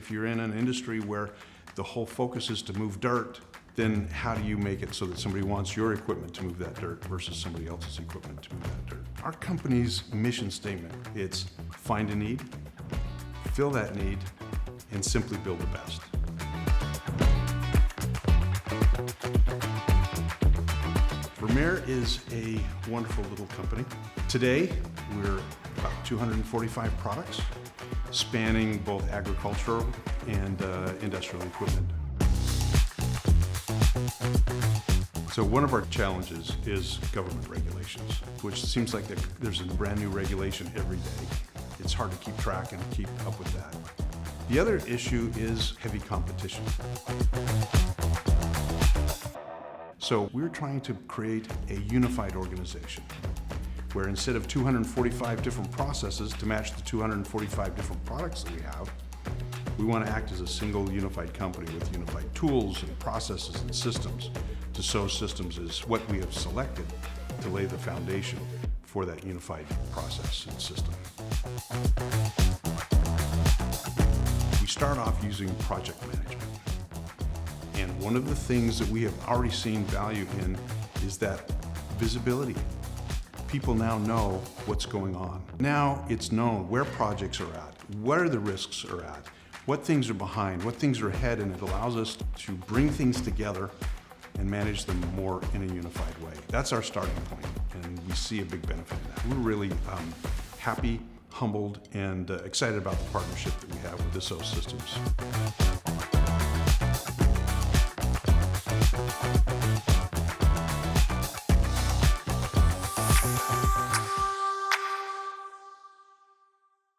if you're in an industry where the whole focus is to move dirt, then how do you make it so that somebody wants your equipment to move that dirt versus somebody else's equipment to move that dirt? Our company's mission statement, it's find a need, fill that need, and simply build the best. Vermeer is a wonderful little company. Today, we're about 245 products, spanning both agricultural and industrial equipment. So one of our challenges is government regulations, which seems like there's a brand new regulation every day. It's hard to keep track and keep up with that. The other issue is heavy competition. So we're trying to create a unified organization where instead of 245 different processes to match the 245 different products that we have, we want to act as a single unified company with unified tools and processes and systems. Dassault Systèmes is what we have selected to lay the foundation for that unified process and system. We start off using project management. And one of the things that we have already seen value in is that visibility. People now know what's going on. Now it's known where projects are at, where the risks are at, what things are behind, what things are ahead, and it allows us to bring things together and manage them more in a unified way. That's our starting point, and we see a big benefit in that. We're really happy, humbled, and excited about the partnership that we have with Dassault Systèmes.